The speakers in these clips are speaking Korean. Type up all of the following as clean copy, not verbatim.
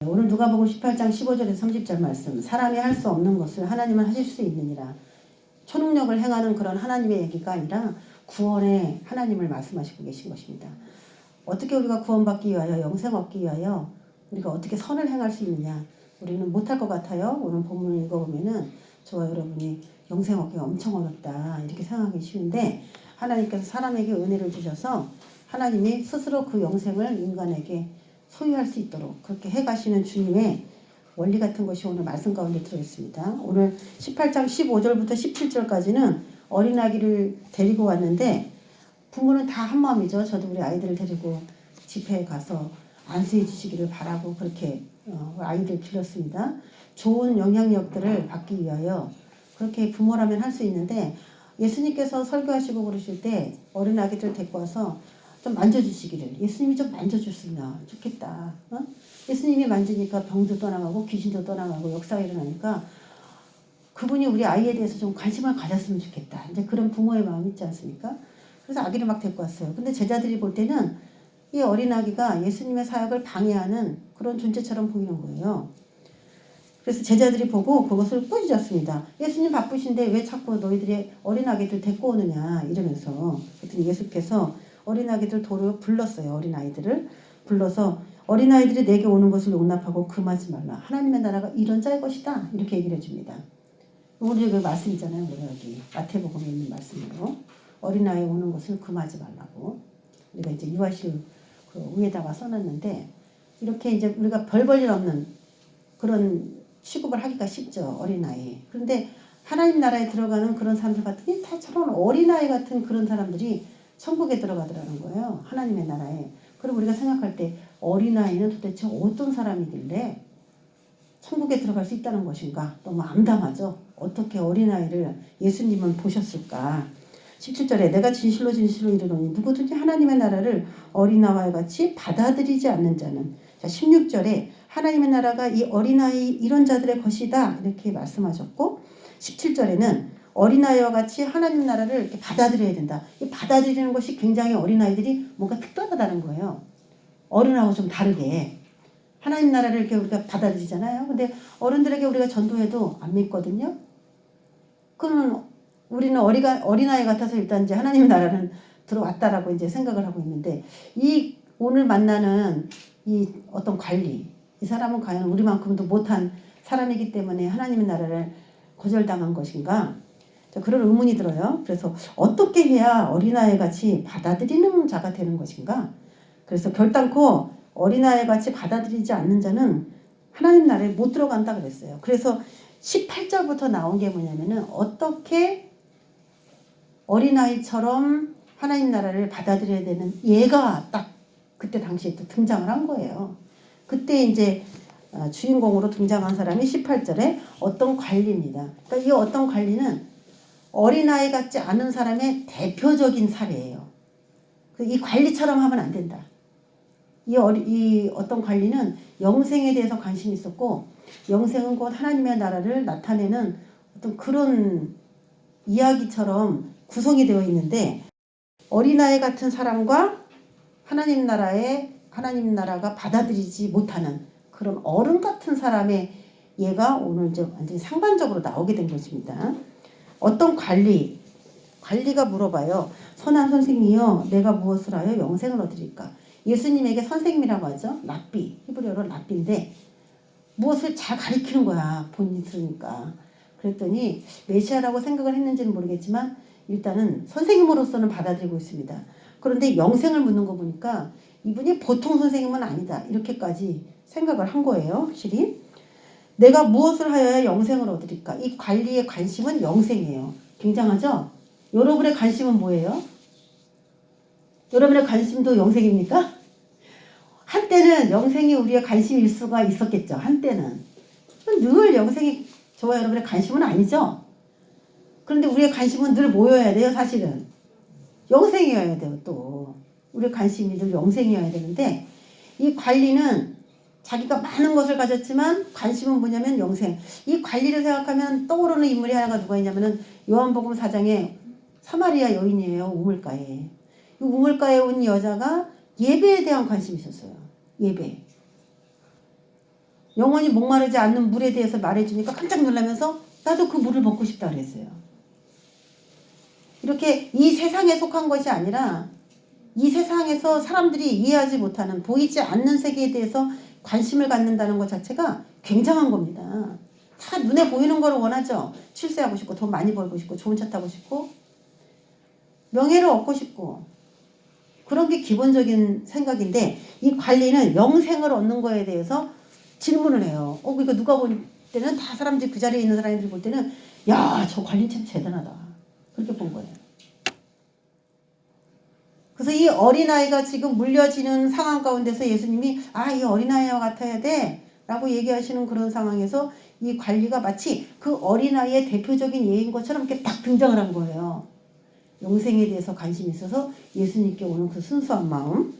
오늘 누가복음 18장 15절에서 30절 말씀. 사람이 할 수 없는 것을 하나님은 하실 수 있느니라. 초능력을 행하는 그런 하나님의 얘기가 아니라 구원의 하나님을 말씀하시고 계신 것입니다. 어떻게 우리가 구원받기 위하여 영생 얻기 위하여 우리가 어떻게 선을 행할 수 있느냐. 우리는 못할 것 같아요. 오늘 본문을 읽어보면은 저와 여러분이 영생 얻기가 엄청 어렵다 이렇게 생각하기 쉬운데, 하나님께서 사람에게 은혜를 주셔서 하나님이 스스로 그 영생을 인간에게 소유할 수 있도록 그렇게 해가시는 주님의 원리 같은 것이 오늘 말씀 가운데 들어있습니다. 오늘 18장 15절부터 17절까지는 어린아기를 데리고 왔는데, 부모는 다 한마음이죠. 저도 우리 아이들을 데리고 집회에 가서 안수해 주시기를 바라고 그렇게 아이들 길렀습니다. 좋은 영향력들을 받기 위하여 그렇게 부모라면 할 수 있는데, 예수님께서 설교하시고 그러실 때 어린아기들 데리고 와서 좀 만져주시기를, 예수님이 좀 만져줬으면 좋겠다. 예수님이 만지니까 병도 떠나가고 귀신도 떠나가고 역사가 일어나니까 그분이 우리 아이에 대해서 좀 관심을 가졌으면 좋겠다. 이제 그런 부모의 마음이 있지 않습니까? 그래서 아기를 막 데리고 왔어요. 근데 제자들이 볼 때는 이 어린아기가 예수님의 사역을 방해하는 그런 존재처럼 보이는 거예요. 그래서 제자들이 보고 그것을 꾸짖었습니다. 예수님 바쁘신데 왜 자꾸 너희들이 어린아기들 데리고 오느냐 이러면서. 그랬더니 예수께서 어린아기들 도로 불렀어요. 어린아이들을 불러서 어린아이들이 내게 오는 것을 용납하고 금하지 말라. 하나님의 나라가 이런 자의 것이다. 이렇게 얘기를 해줍니다. 우리 그 말씀이잖아요. 우리가 여기 마태복음에 있는 말씀으로 어린아이 오는 것을 금하지 말라고 우리가 이제 유아실 그 위에다가 써놨는데, 이렇게 이제 우리가 별 볼 일 없는 그런 취급을 하기가 쉽죠. 어린아이. 그런데 하나님 나라에 들어가는 그런 사람들 같은 다 저런 어린아이 같은 그런 사람들이 천국에 들어가더라는 거예요. 하나님의 나라에. 그럼 우리가 생각할 때 어린아이는 도대체 어떤 사람이길래 천국에 들어갈 수 있다는 것인가? 너무 암담하죠. 어떻게 어린아이를 예수님은 보셨을까? 17절에 내가 진실로 진실로 이르노니 누구든지 하나님의 나라를 어린아이와 같이 받아들이지 않는 자는, 자 16절에 하나님의 나라가 이 어린아이 이런 자들의 것이다 이렇게 말씀하셨고, 17절에는 어린아이와 같이 하나님 나라를 이렇게 받아들여야 된다. 이 받아들이는 것이 굉장히 어린아이들이 뭔가 특별하다는 거예요. 어른하고 좀 다르게 하나님 나라를 이렇게 우리가 받아들이잖아요. 근데 어른들에게 우리가 전도해도 안 믿거든요. 그러면 우리는 어린아이 같아서 일단 이제 하나님 나라는 들어왔다라고 이제 생각을 하고 있는데, 이 오늘 만나는 이 어떤 관리, 이 사람은 과연 우리만큼도 못한 사람이기 때문에 하나님의 나라를 거절당한 것인가? 그런 의문이 들어요. 그래서 어떻게 해야 어린아이 같이 받아들이는 자가 되는 것인가? 그래서 결단코 어린아이 같이 받아들이지 않는 자는 하나님 나라에 못 들어간다 그랬어요. 그래서 18절부터 나온 게 뭐냐면은 어떻게 어린아이처럼 하나님 나라를 받아들여야 되는 예가 딱 그때 당시에 또 등장을 한 거예요. 그때 이제 주인공으로 등장한 사람이 18절에 어떤 관리입니다. 그러니까 이 어떤 관리는 어린아이 같지 않은 사람의 대표적인 사례예요. 이 관리처럼 하면 안 된다. 이 어떤 관리는 영생에 대해서 관심이 있었고, 영생은 곧 하나님의 나라를 나타내는 어떤 그런 이야기처럼 구성이 되어 있는데, 어린아이 같은 사람과 하나님 나라가 받아들이지 못하는 그런 어른 같은 사람의 예가 오늘 이제 완전히 상반적으로 나오게 된 것입니다. 어떤 관리가 물어봐요. 선한 선생이여, 내가 무엇을 하여 영생을 얻으리까? 예수님에게 선생님이라고 하죠. 랍비, 히브리어로 랍비인데 무엇을 잘 가리키는 거야, 본인이 들으니까. 그랬더니 메시아라고 생각을 했는지는 모르겠지만 일단은 선생님으로서는 받아들이고 있습니다. 그런데 영생을 묻는 거 보니까 이분이 보통 선생님은 아니다, 이렇게까지 생각을 한 거예요. 확실히 내가 무엇을 하여야 영생을 얻으리까? 이 관리의 관심은 영생이에요. 굉장하죠? 여러분의 관심은 뭐예요? 여러분의 관심도 영생입니까? 한때는 영생이 우리의 관심일 수가 있었겠죠. 한때는. 늘 영생이 저와 여러분의 관심은 아니죠. 그런데 우리의 관심은 늘 뭐여야 돼요? 사실은 영생이어야 돼요. 또 우리의 관심이 늘 영생이어야 되는데, 이 관리는 자기가 많은 것을 가졌지만 관심은 뭐냐면 영생. 이 관리를 생각하면 떠오르는 인물이 하나가 누가 있냐면은 요한복음 4장에 사마리아 여인이에요. 우물가에. 이 우물가에 온 여자가 예배에 대한 관심이 있었어요. 예배. 영원히 목마르지 않는 물에 대해서 말해주니까 깜짝 놀라면서 나도 그 물을 먹고 싶다 그랬어요. 이렇게 이 세상에 속한 것이 아니라 이 세상에서 사람들이 이해하지 못하는 보이지 않는 세계에 대해서 관심을 갖는다는 것 자체가 굉장한 겁니다. 다 눈에 보이는 걸 원하죠. 출세하고 싶고 돈 많이 벌고 싶고 좋은 차 타고 싶고 명예를 얻고 싶고 그런 게 기본적인 생각인데 이 관리는 영생을 얻는 거에 대해서 질문을 해요. 그러니까 누가 볼 때는 다 사람들이 그 자리에 있는 사람들이 볼 때는 야, 저 관리 참 대단하다. 그렇게 본 거예요. 그래서 이 어린아이가 지금 물려지는 상황 가운데서 예수님이 이 어린아이와 같아야 돼 라고 얘기하시는 그런 상황에서 이 관리가 마치 그 어린아이의 대표적인 예인 것처럼 이렇게 딱 등장을 한 거예요. 영생에 대해서 관심이 있어서 예수님께 오는 그 순수한 마음.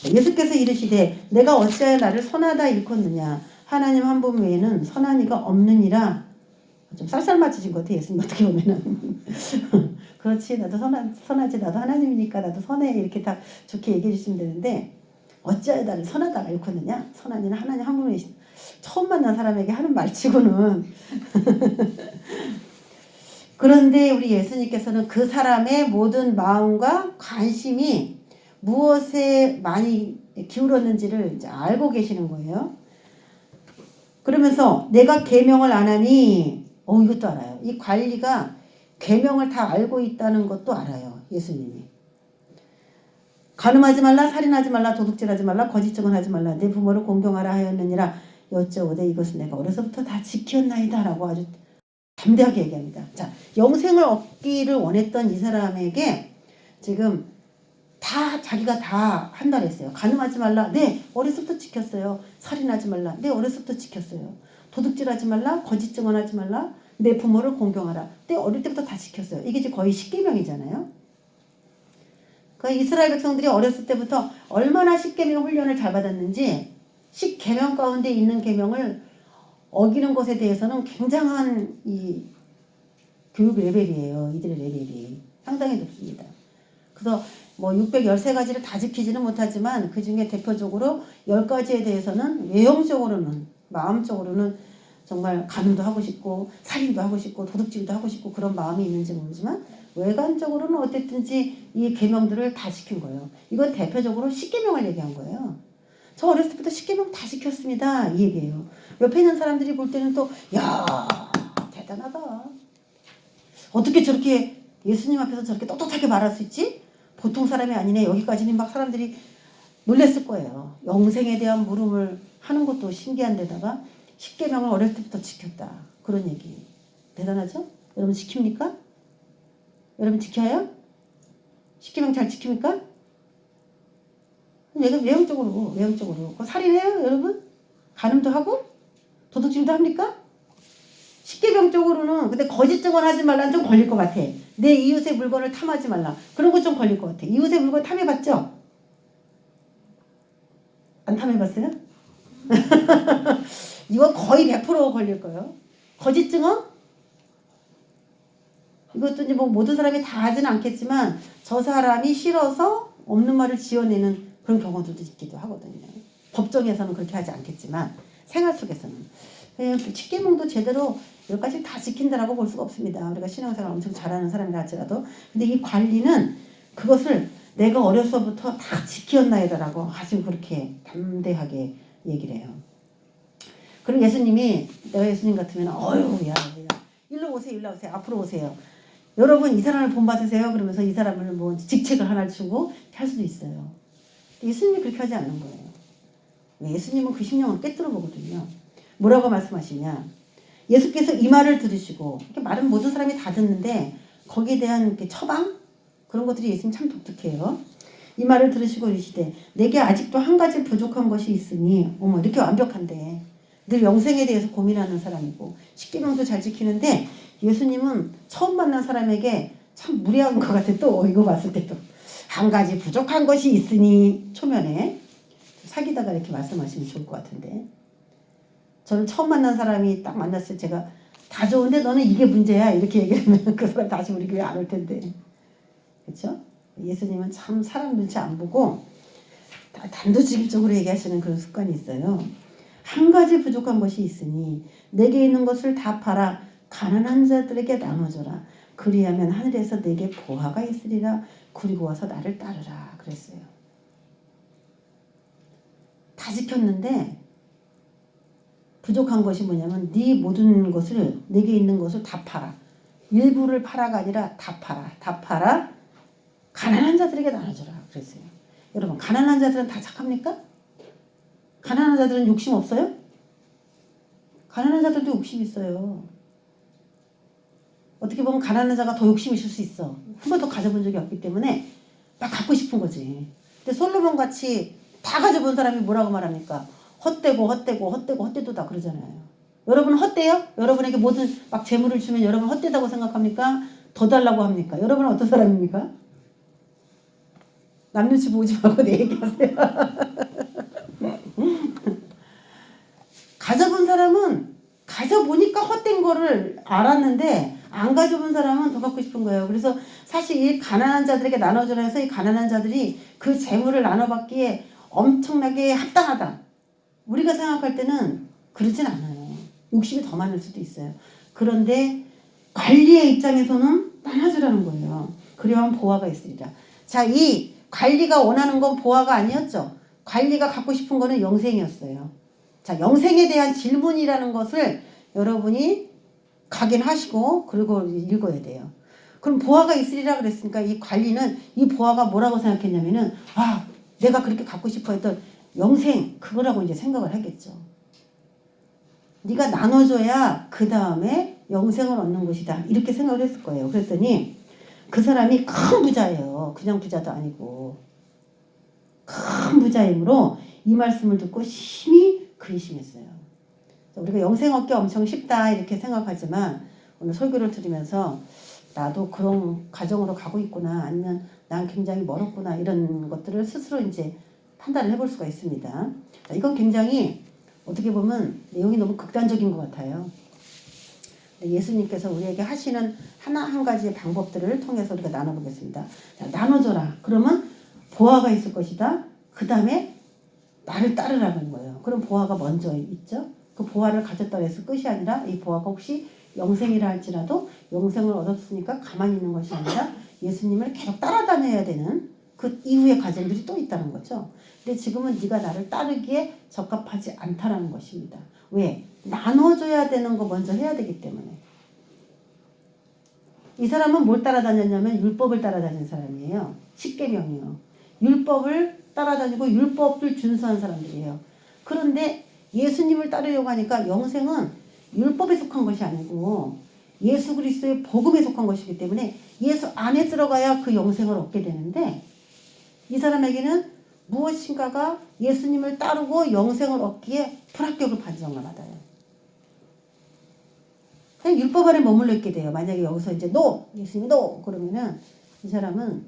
예수께서 이르시되 내가 어찌하여 나를 선하다 일컫느냐 하나님 한 분 외에는 선한 이가 없느니라. 좀 쌀쌀맞으신 것 같아 예수님 어떻게 보면은. 그렇지 나도 선하지 나도 하나님이니까 나도 선해 이렇게 다 좋게 얘기해 주시면 되는데 어찌하여 나를 선하다가 일컫느냐. 선한 이는 하나님 한 분 외에 처음 만난 사람에게 하는 말치고는 그런데 우리 예수님께서는 그 사람의 모든 마음과 관심이 무엇에 많이 기울었는지를 이제 알고 계시는 거예요. 그러면서 내가 계명을 안 하니 이것도 알아요. 이 관리가 계명을 다 알고 있다는 것도 알아요. 예수님이. 간음하지 말라, 살인하지 말라, 도둑질하지 말라, 거짓 증언하지 말라, 내 부모를 공경하라 하였느니라 여쭤오되 이것은 내가 어려서부터 다 지켰나이다 라고 아주 담대하게 얘기합니다. 자, 영생을 얻기를 원했던 이 사람에게 지금 다 자기가 다 한다 그랬어요. 간음하지 말라. 네, 어려서부터 지켰어요. 살인하지 말라. 네, 어려서부터 지켰어요. 도둑질하지 말라. 거짓 증언하지 말라. 내 부모를 공경하라. 네, 어릴 때부터 다 지켰어요. 이게 이제 거의 십계명이잖아요. 그 이스라엘 백성들이 어렸을 때부터 얼마나 십계명 훈련을 잘 받았는지 십계명 가운데 있는 계명을 어기는 것에 대해서는 굉장한 이 교육 레벨이에요. 이들의 레벨이 상당히 높습니다. 그래서 뭐 613가지를 다 지키지는 못하지만 그 중에 대표적으로 10가지에 대해서는 외형적으로는 마음적으로는 정말 간음도 하고 싶고 살인도 하고 싶고 도둑질도 하고 싶고 그런 마음이 있는지 모르지만 외관적으로는 어쨌든지 이 계명들을 다 지킨 거예요. 이건 대표적으로 십계명을 얘기한 거예요. 저 어렸을 때부터 십계명 다 지켰습니다. 이 얘기예요. 옆에 있는 사람들이 볼 때는 또 야 대단하다. 어떻게 저렇게 예수님 앞에서 저렇게 떳떳하게 말할 수 있지? 보통 사람이 아니네. 여기까지는 막 사람들이 놀랬을 거예요. 영생에 대한 물음을 하는 것도 신기한 데다가 십계명을 어렸을 때부터 지켰다. 그런 얘기. 대단하죠? 여러분 지킵니까? 여러분 지켜요? 십계명 잘 지킵니까? 외형적으로. 살인해요, 여러분? 간음도 하고? 도둑질도 합니까? 십계명적으로는 근데 거짓 증언하지 말라는 좀 걸릴 것 같아. 내 이웃의 물건을 탐하지 말라. 그런 거 좀 걸릴 것 같아. 이웃의 물건 탐해봤죠? 안 탐해봤어요? 이거 거의 100% 걸릴 거예요. 거짓 증언? 이것도 이제 뭐 모든 사람이 다 하지는 않겠지만 저 사람이 싫어서 없는 말을 지어내는 그런 경우도 있기도 하거든요. 법정에서는 그렇게 하지 않겠지만 생활 속에서는. 십계명도 제대로 10가지 다 지킨다라고 볼 수가 없습니다. 우리가 신앙생활 엄청 잘하는 사람이라 할지라도. 근데 이 관리는 그것을 내가 어려서부터 다 지켰나이다라고 아주 그렇게 담대하게 얘기를 해요. 그리고 예수님이 내가 예수님 같으면 야 일로 오세요. 앞으로 오세요. 여러분 이 사람을 본받으세요. 그러면서 이 사람을 뭐 직책을 하나 주고 할 수도 있어요. 예수님이 그렇게 하지 않는 거예요. 예수님은 그 심령을 꿰뚫어 보거든요. 뭐라고 말씀하시냐. 예수께서 이 말을 들으시고 이렇게 말은 모든 사람이 다 듣는데 거기에 대한 이렇게 처방 그런 것들이 예수님 참 독특해요. 이 말을 들으시고 이르시되 내게 아직도 한 가지 부족한 것이 있으니 이렇게 완벽한데 늘 영생에 대해서 고민하는 사람이고 십계명도 잘 지키는데 예수님은 처음 만난 사람에게 참 무례한 것 같아. 또 이거 봤을 때도 한 가지 부족한 것이 있으니 초면에 사귀다가 이렇게 말씀하시면 좋을 것 같은데 저는 처음 만난 사람이 딱 만났을 때 제가 다 좋은데 너는 이게 문제야 이렇게 얘기하면 그 사람 다시 우리 교회 안 올 텐데 그렇죠? 예수님은 참 사람 눈치 안 보고 단도직입적으로 얘기하시는 그런 습관이 있어요. 한 가지 부족한 것이 있으니 내게 있는 것을 다 팔아 가난한 자들에게 나눠줘라. 그리하면 하늘에서 내게 보화가 있으리라. 그리고 와서 나를 따르라. 그랬어요. 다 지켰는데 부족한 것이 뭐냐면 네 모든 것을, 내게 있는 것을 다 팔아. 일부를 팔아가 아니라 다 팔아. 다 팔아 가난한 자들에게 나눠줘라. 그랬어요. 여러분, 가난한 자들은 다 착합니까? 가난한 자들은 욕심 없어요? 가난한 자들도 욕심 있어요. 어떻게 보면 가난한 자가 더 욕심 있을 수 있어. 한 번도 가져본 적이 없기 때문에 막 갖고 싶은 거지. 근데 솔로몬 같이 다 가져본 사람이 뭐라고 말합니까? 헛되다 그러잖아요. 여러분 헛돼요? 여러분에게 모든 막 재물을 주면 여러분 헛되다고 생각합니까? 더 달라고 합니까? 여러분은 어떤 사람입니까? 남 눈치 보지 말고 내 얘기하세요. 가져본 사람은 가져보니까 헛된 거를 알았는데 안 가져본 사람은 더 갖고 싶은 거예요. 그래서 사실 이 가난한 자들에게 나눠주라 해서 이 가난한 자들이 그 재물을 나눠받기에 엄청나게 합당하다. 우리가 생각할 때는 그러진 않아요. 욕심이 더 많을 수도 있어요. 그런데 관리의 입장에서는 나눠주라는 거예요. 그리하면 보화가 있으리라. 자, 이 관리가 원하는 건 보화가 아니었죠. 관리가 갖고 싶은 거는 영생이었어요. 자, 영생에 대한 질문이라는 것을 여러분이 각인하시고 그리고 읽어야 돼요. 그럼 보화가 있으리라 그랬으니까 이 관리는 이 보화가 뭐라고 생각했냐면은 내가 그렇게 갖고 싶어 했던 영생 그거라고 이제 생각을 하겠죠. 네가 나눠줘야 그 다음에 영생을 얻는 것이다. 이렇게 생각을 했을 거예요. 그랬더니 그 사람이 큰 부자예요. 그냥 부자도 아니고 큰 부자이므로 이 말씀을 듣고 심히 근심했어요. 우리가 영생 얻기 엄청 쉽다 이렇게 생각하지만 오늘 설교를 들으면서 나도 그런 가정으로 가고 있구나, 아니면 난 굉장히 멀었구나, 이런 것들을 스스로 이제 판단을 해볼 수가 있습니다. 자, 이건 굉장히 어떻게 보면 내용이 너무 극단적인 것 같아요. 예수님께서 우리에게 하시는 하나 한 가지의 방법들을 통해서 우리가 나눠보겠습니다. 자, 나눠줘라. 그러면 보화가 있을 것이다. 그 다음에 나를 따르라는 거예요. 그럼 보화가 먼저 있죠. 그 보화를 가졌다고 해서 끝이 아니라 이 보화가 혹시 영생이라 할지라도 영생을 얻었으니까 가만히 있는 것이 아니라 예수님을 계속 따라다녀야 되는 그 이후의 과정들이 또 있다는 거죠. 근데 지금은 네가 나를 따르기에 적합하지 않다라는 것입니다. 왜? 나눠줘야 되는 거 먼저 해야 되기 때문에. 이 사람은 뭘 따라다녔냐면 율법을 따라다닌 사람이에요. 십계명이요. 율법을 따라다니고 율법을 준수한 사람들이에요. 그런데 예수님을 따르려고 하니까 영생은 율법에 속한 것이 아니고 예수 그리스도의 복음에 속한 것이기 때문에 예수 안에 들어가야 그 영생을 얻게 되는데 이 사람에게는 무엇인가가 예수님을 따르고 영생을 얻기에 불합격을 판정을 받아요. 그냥 율법 안에 머물러 있게 돼요. 만약에 여기서 이제 예수님이 그러면은 이 사람은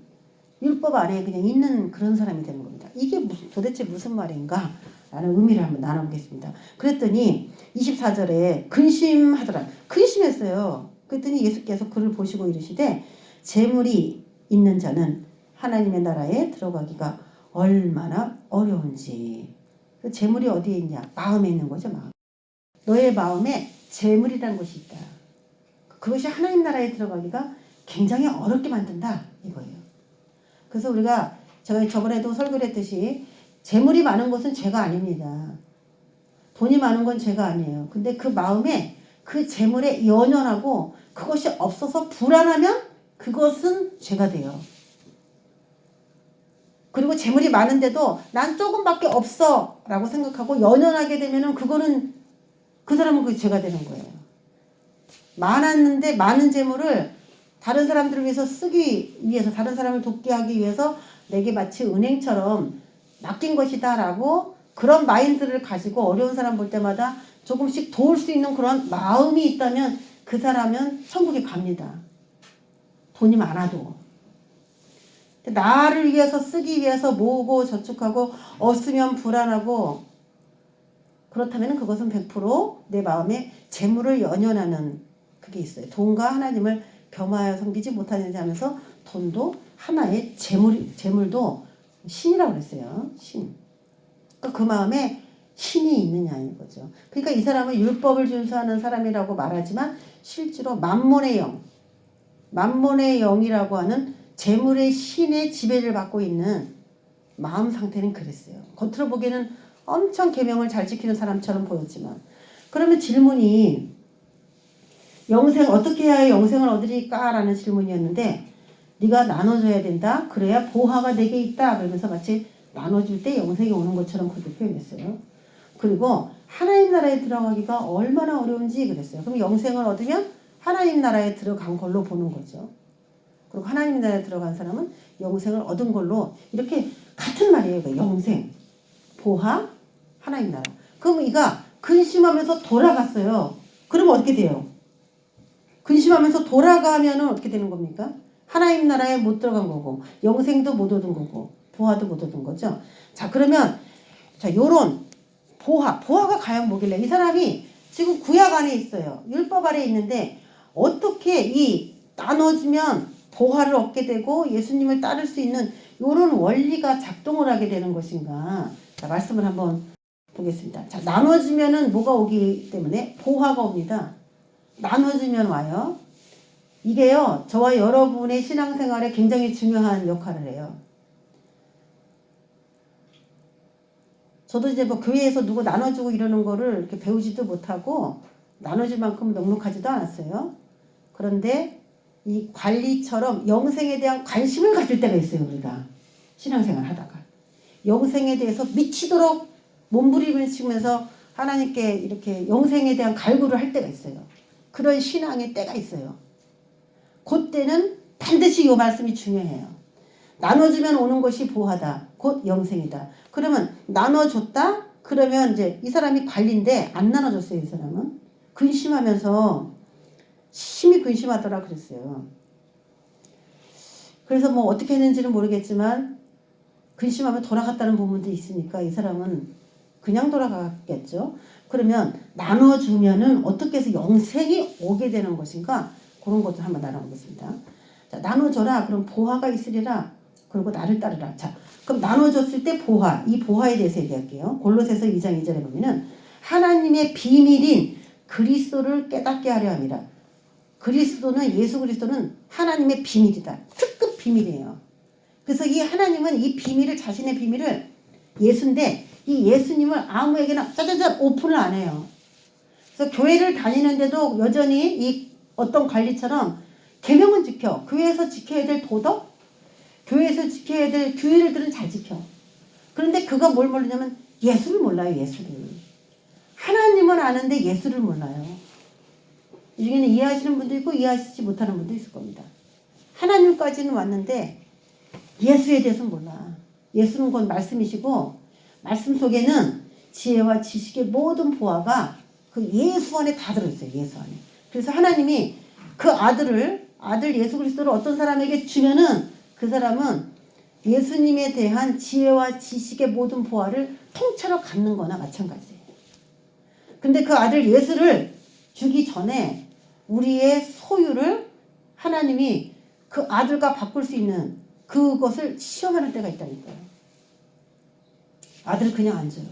율법 안에 그냥 있는 그런 사람이 되는 겁니다. 이게 도대체 무슨 말인가? 라는 의미를 한번 나눠보겠습니다. 그랬더니 24절에 근심하더라. 근심했어요. 그랬더니 예수께서 그를 보시고 이르시되 재물이 있는 자는 하나님의 나라에 들어가기가 얼마나 어려운지. 그 재물이 어디에 있냐? 마음에 있는 거죠. 마음. 너의 마음에 재물이라는 것이 있다. 그것이 하나님 나라에 들어가기가 굉장히 어렵게 만든다. 이거예요. 그래서 우리가 제가 저번에도 설교를 했듯이 재물이 많은 것은 죄가 아닙니다. 돈이 많은 건 죄가 아니에요. 근데 그 마음에 그 재물에 연연하고 그것이 없어서 불안하면 그것은 죄가 돼요. 그리고 재물이 많은데도 난 조금밖에 없어 라고 생각하고 연연하게 되면은 그거는 그 사람은 그게 죄가 되는 거예요. 많았는데 많은 재물을 다른 사람들을 위해서 쓰기 위해서, 다른 사람을 돕게 하기 위해서 내게 마치 은행처럼 맡긴 것이다 라고 그런 마인드를 가지고 어려운 사람 볼 때마다 조금씩 도울 수 있는 그런 마음이 있다면 그 사람은 천국에 갑니다. 돈이 많아도. 나를 위해서 쓰기 위해서 모으고 저축하고 없으면 불안하고 그렇다면 그것은 100% 내 마음에 재물을 연연하는 그게 있어요. 돈과 하나님을 겸하여 섬기지 못하는지 하면서 돈도 하나의 재물도 신이라고 그랬어요. 신. 그 마음에 신이 있느냐는 거죠. 그러니까 이 사람은 율법을 준수하는 사람이라고 말하지만 실제로 만몬의 영이라고 하는 재물의 신의 지배를 받고 있는 마음 상태는 그랬어요. 겉으로 보기에는 엄청 계명을 잘 지키는 사람처럼 보였지만, 그러면 질문이 어떻게 해야 영생을 얻으리까? 라는 질문이었는데, 네가 나눠줘야 된다. 그래야 보화가 내게 있다. 그러면서 마치 나눠줄 때 영생이 오는 것처럼 그렇게 표현했어요. 그리고 하나님 나라에 들어가기가 얼마나 어려운지 그랬어요. 그럼 영생을 얻으면 하나님 나라에 들어간 걸로 보는 거죠. 그리고 하나님 나라에 들어간 사람은 영생을 얻은 걸로, 이렇게 같은 말이에요. 영생, 보화, 하나님 나라. 그럼 이가 근심하면서 돌아갔어요. 그러면 어떻게 돼요? 근심하면서 돌아가면은 어떻게 되는 겁니까? 하나님 나라에 못 들어간 거고, 영생도 못 얻은 거고, 보화도 못 얻은 거죠. 자, 그러면 요런 보화가 과연 뭐길래, 이 사람이 지금 구약 안에 있어요. 율법 아래 있는데 어떻게 이 나눠주면 보화를 얻게 되고 예수님을 따를 수 있는 요런 원리가 작동을 하게 되는 것인가? 자, 말씀을 한번 보겠습니다. 자, 나눠주면은 뭐가 오기 때문에 보화가 옵니다. 나눠주면 와요. 이게요, 저와 여러분의 신앙생활에 굉장히 중요한 역할을 해요. 저도 이제 뭐 교회에서 누구 나눠주고 이러는 거를 이렇게 배우지도 못하고 나눠줄 만큼 넉넉하지도 않았어요. 그런데 이 관리처럼 영생에 대한 관심을 가질 때가 있어요, 우리가. 신앙생활 하다가. 영생에 대해서 미치도록 몸부림을 치면서 하나님께 이렇게 영생에 대한 갈구를 할 때가 있어요. 그런 신앙의 때가 있어요. 그때는 반드시 이 말씀이 중요해요. 나눠주면 오는 것이 보화다. 곧 영생이다. 그러면 나눠줬다? 그러면 이제 이 사람이 관리인데 안 나눠줬어요. 이 사람은. 근심하면서 심히 근심하더라 그랬어요. 그래서 뭐 어떻게 했는지는 모르겠지만 근심하면 돌아갔다는 부분도 있으니까 이 사람은 그냥 돌아갔겠죠. 그러면 나눠주면은 어떻게 해서 영생이 오게 되는 것인가? 그런 것도 한번 나눠보겠습니다. 자, 나눠줘라. 그럼 보화가 있으리라. 그리고 나를 따르라. 자, 그럼 나눠줬을 때 보화, 이 보화에 대해서 얘기할게요. 골로새서 2장 2절에 보면은 하나님의 비밀인 그리스도를 깨닫게 하려 함이라. 예수 그리스도는 하나님의 비밀이다. 특급 비밀이에요. 그래서 이 하나님은 이 비밀을, 자신의 비밀을, 예수인데 이 예수님을 아무에게나 짜자잔 오픈을 안 해요. 그래서 교회를 다니는데도 여전히 이 어떤 관리처럼 계명은 지켜. 교회에서 지켜야 될 도덕, 교회에서 지켜야 될 규율들은 잘 지켜. 그런데 그가 뭘 모르냐면 예수를 몰라요. 예수를. 하나님은 아는데 예수를 몰라요. 이 중에는 이해하시는 분도 있고 이해하시지 못하는 분도 있을 겁니다. 하나님까지는 왔는데 예수에 대해서는 몰라. 예수는 곧 말씀이시고 말씀 속에는 지혜와 지식의 모든 보화가 그 예수 안에 다 들어있어요. 예수 안에. 그래서 하나님이 그 아들 예수 그리스도를 어떤 사람에게 주면은 그 사람은 예수님에 대한 지혜와 지식의 모든 보화를 통째로 갖는 거나 마찬가지예요. 근데 그 아들 예수를 주기 전에 우리의 소유를 하나님이 그 아들과 바꿀 수 있는 그것을 시험하는 때가 있다니까요. 아들을 그냥 안 줘요.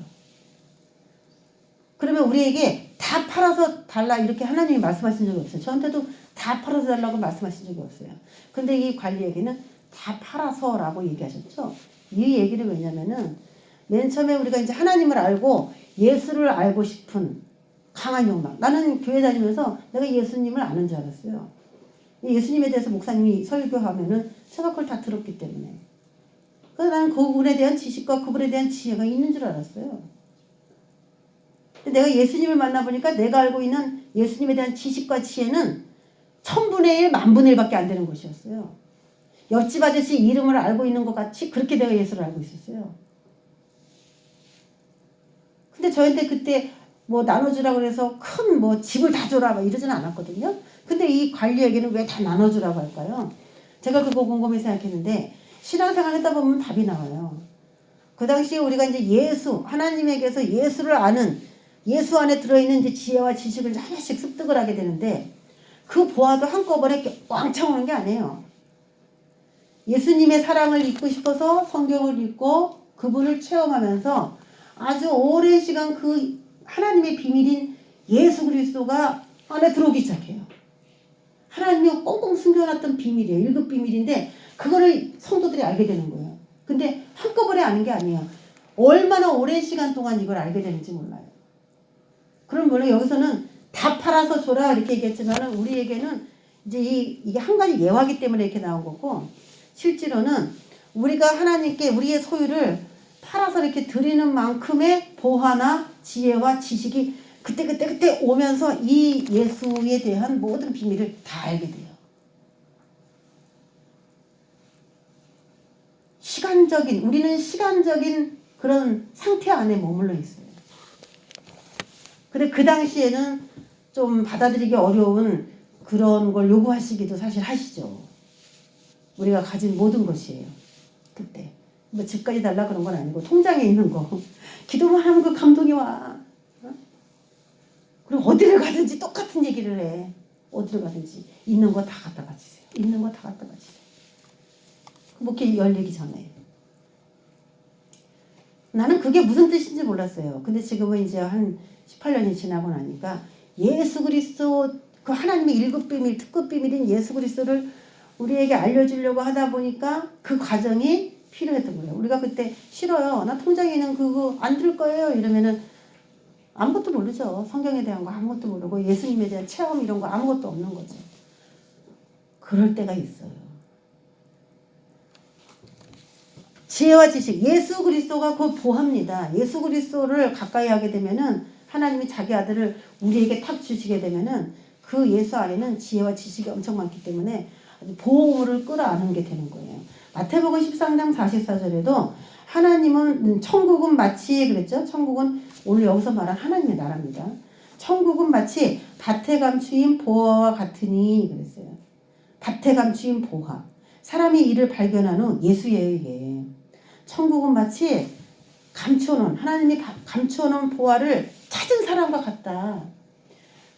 그러면 우리에게 다 팔아서 달라 이렇게 하나님이 말씀하신 적이 없어요. 저한테도 다 팔아서 달라고 말씀하신 적이 없어요. 근데 이 관리에게는 다 팔아서라고 얘기하셨죠. 이 얘기를 왜냐면은 맨 처음에 우리가 이제 하나님을 알고 예수를 알고 싶은 강한 욕망. 나는 교회 다니면서 내가 예수님을 아는 줄 알았어요. 예수님에 대해서 목사님이 설교하면은 제가 그걸 다 들었기 때문에. 그래서 나는 그분에 대한 지식과 그분에 대한 지혜가 있는 줄 알았어요. 근데 내가 예수님을 만나보니까 내가 알고 있는 예수님에 대한 지식과 지혜는 1000분의 1, 10,000분의 1밖에 안 되는 것이었어요. 옆집 아저씨 이름을 알고 있는 것 같이 그렇게 내가 예수를 알고 있었어요. 근데 저한테 그때 뭐 나눠주라고 그래서 큰 뭐 집을 다 줘라 막 이러지는 않았거든요. 근데 이 관리에게는 왜 다 나눠주라고 할까요? 제가 그거 곰곰이 생각했는데 신앙생활 하다 보면 답이 나와요. 그 당시에 우리가 이제 하나님에게서 예수를 아는, 예수 안에 들어있는 이제 지혜와 지식을 하나씩 습득을 하게 되는데 그 보화도 한꺼번에 왕창 오는 게 아니에요. 예수님의 사랑을 잊고 싶어서 성경을 읽고 그분을 체험하면서 아주 오랜 시간 그 하나님의 비밀인 예수 그리스도가 안에 들어오기 시작해요. 하나님이 꽁꽁 숨겨놨던 비밀이에요. 1급 비밀인데 그거를 성도들이 알게 되는 거예요. 근데 한꺼번에 아는 게 아니에요. 얼마나 오랜 시간 동안 이걸 알게 되는지 몰라요. 그럼 물론 여기서는 다 팔아서 줘라 이렇게 얘기했지만 우리에게는 이제 이게 한 가지 예화기 때문에 이렇게 나온 거고, 실제로는 우리가 하나님께 우리의 소유를 팔아서 이렇게 드리는 만큼의 보화나 지혜와 지식이 그때 오면서 이 예수에 대한 모든 비밀을 다 알게 돼요. 우리는 시간적인 그런 상태 안에 머물러 있어요. 근데 그 당시에는 좀 받아들이기 어려운 그런 걸 요구하시기도 사실 하시죠. 우리가 가진 모든 것이에요. 그때. 뭐 집까지 달라 그런 건 아니고 통장에 있는 거. 기도만 하면 그 감동이 와. 어? 그리고 어디를 가든지 똑같은 얘기를 해. 어디를 가든지 있는 거 다 갖다 바치세요. 있는 거 다 갖다 바치세요. 목회 열리기 전에. 나는 그게 무슨 뜻인지 몰랐어요. 근데 지금은 이제 한 18년이 지나고 나니까 예수 그리스도 그 하나님의 1급 비밀, 특급 비밀인 예수 그리스도를 우리에게 알려주려고 하다 보니까 그 과정이 필요했던 거예요. 우리가 그때 싫어요. 나 통장에 있는 그거 안 들 거예요. 이러면은 아무것도 모르죠. 성경에 대한 거 아무것도 모르고 예수님에 대한 체험 이런 거 아무것도 없는 거죠. 그럴 때가 있어요. 지혜와 지식, 예수 그리스도가 그 보합니다. 예수 그리스도를 가까이 하게 되면은 하나님이 자기 아들을 우리에게 탁 주시게 되면은 그 예수 안에는 지혜와 지식이 엄청 많기 때문에 보호를 끌어안는 게 되는 거예요. 마태복음 13장 44절에도 하나님은 천국은 마치 그랬죠. 천국은 오늘 여기서 말한 하나님의 나라입니다. 천국은 마치 밭에 감추인 보화와 같으니 그랬어요. 밭에 감추인 보화. 사람이 이를 발견한 후 예수에 의해 천국은 마치 감추어놓은 하나님이 감추어놓은 보화를 찾은 사람과 같다.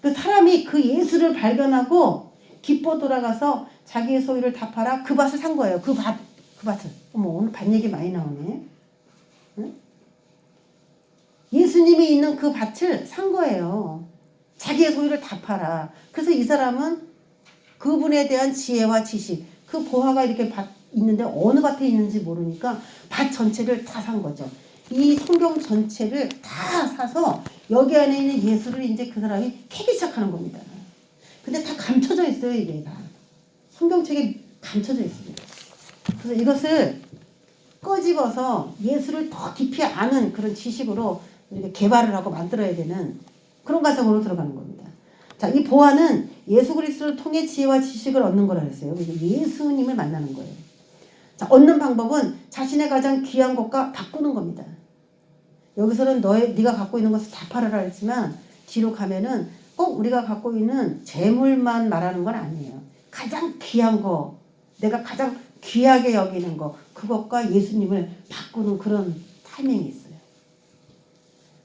그 사람이 그 예수를 발견하고 기뻐 돌아가서 자기의 소유를 다 팔아 그 밭을 산 거예요. 그 밭을. 어머, 오늘 밭 얘기 많이 나오네. 응? 예수님이 있는 그 밭을 산 거예요. 자기의 소유를 다 팔아. 그래서 이 사람은 그분에 대한 지혜와 지식, 그 보화가 이렇게 있는데 어느 밭에 있는지 모르니까 밭 전체를 다 산 거죠. 이 성경 전체를 다 사서 여기 안에 있는 예수를 이제 그 사람이 캐기 시작하는 겁니다. 근데 다 감춰져 있어요, 이게 다. 성경책에 감춰져 있습니다. 그래서 이것을 꺼집어서 예수를 더 깊이 아는 그런 지식으로 이렇게 개발을 하고 만들어야 되는 그런 과정으로 들어가는 겁니다. 자, 이 보화는 예수 그리스도를 통해 지혜와 지식을 얻는 거라 그랬어요. 예수님을 만나는 거예요. 자, 얻는 방법은 자신의 가장 귀한 것과 바꾸는 겁니다. 여기서는 네가 갖고 있는 것을 다 팔아라 했지만 뒤로 가면은 꼭 우리가 갖고 있는 재물만 말하는 건 아니에요. 가장 귀한 거, 내가 가장 귀하게 여기는 거, 그것과 예수님을 바꾸는 그런 타이밍이 있어요.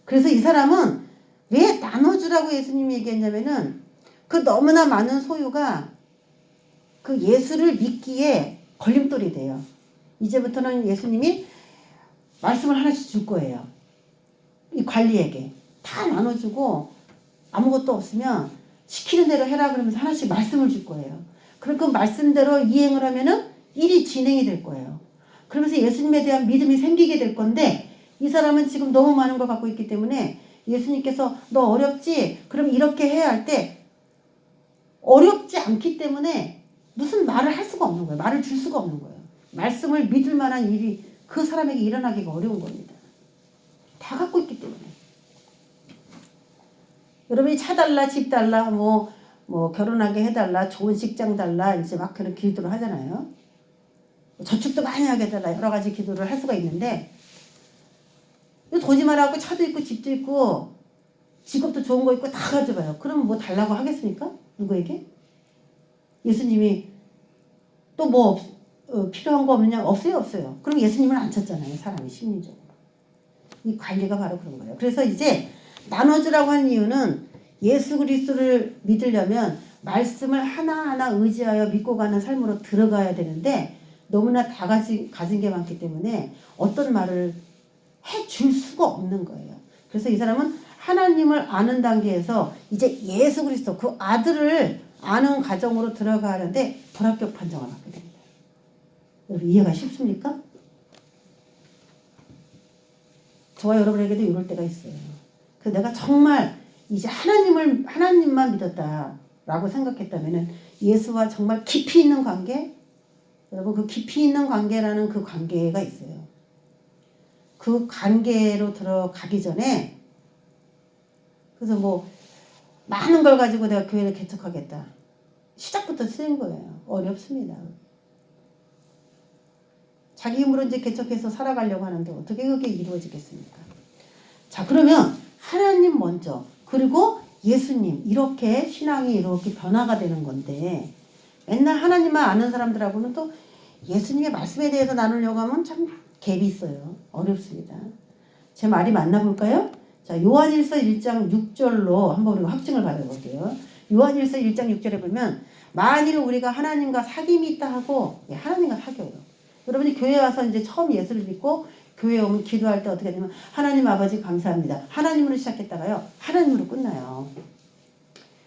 그래서 이 사람은 왜 나눠주라고 예수님이 얘기했냐면은 그 너무나 많은 소유가 그 예수를 믿기에 걸림돌이 돼요. 이제부터는 예수님이 말씀을 하나씩 줄 거예요. 이 관리에게 다 나눠주고 아무것도 없으면 시키는 대로 해라 그러면서 하나씩 말씀을 줄 거예요. 그럼 그 말씀대로 이행을 하면은 일이 진행이 될 거예요. 그러면서 예수님에 대한 믿음이 생기게 될 건데 이 사람은 지금 너무 많은 걸 갖고 있기 때문에 예수님께서 너 어렵지? 그럼 이렇게 해야 할 때 어렵지 않기 때문에 무슨 말을 할 수가 없는 거예요. 말을 줄 수가 없는 거예요. 말씀을 믿을 만한 일이 그 사람에게 일어나기가 어려운 겁니다. 다 갖고 있기 때문에. 여러분이 차 달라, 집 달라, 뭐 결혼하게 해달라, 좋은 직장 달라, 이제 막 그런 기도를 하잖아요. 저축도 많이 하게 해달라, 여러 가지 기도를 할 수가 있는데, 돈이 많아갖고 차도 있고, 집도 있고, 직업도 좋은 거 있고, 다 가져봐요. 그럼 뭐 달라고 하겠습니까? 누구에게? 예수님이 또 뭐 필요한 거 없느냐? 없어요, 없어요. 그럼 예수님은 안 찾잖아요, 사람이 심리적으로. 이 관리가 바로 그런 거예요. 그래서 이제 나눠주라고 하는 이유는 예수 그리스도를 믿으려면 말씀을 하나하나 의지하여 믿고 가는 삶으로 들어가야 되는데 너무나 다 가진 게 많기 때문에 어떤 말을 해줄 수가 없는 거예요. 그래서 이 사람은 하나님을 아는 단계에서 이제 예수 그리스도 그 아들을 아는 과정으로 들어가는데 불합격 판정을 받게 됩니다. 여러분 이해가 쉽습니까? 저와 여러분에게도 이럴 때가 있어요. 그래서 내가 정말 이제 하나님만 믿었다라고 생각했다면은 예수와 정말 깊이 있는 관계, 여러분 그 깊이 있는 관계라는 그 관계가 있어요. 그 관계로 들어가기 전에 그래서 뭐 많은 걸 가지고 내가 교회를 개척하겠다. 시작부터 틀린 거예요. 어렵습니다. 자기 힘으로 이제 개척해서 살아가려고 하는데 어떻게 그게 이루어지겠습니까? 자, 그러면 하나님 먼저 그리고 예수님 이렇게 신앙이 이렇게 변화가 되는 건데 맨날 하나님만 아는 사람들하고는 또 예수님의 말씀에 대해서 나누려고 하면 참 갭이 있어요. 어렵습니다. 제 말이 맞나 볼까요? 자, 요한일서 1장 6절로 한번 우리가 확증을 받아볼게요. 요한일서 1장 6절에 보면 만일 우리가 하나님과 사귐이 있다 하고 하나님과 사귀어요. 여러분이 교회 와서 이제 처음 예수를 믿고 교회에 오면 기도할 때 어떻게 되면 하나님 아버지 감사합니다. 하나님으로 시작했다가요. 하나님으로 끝나요.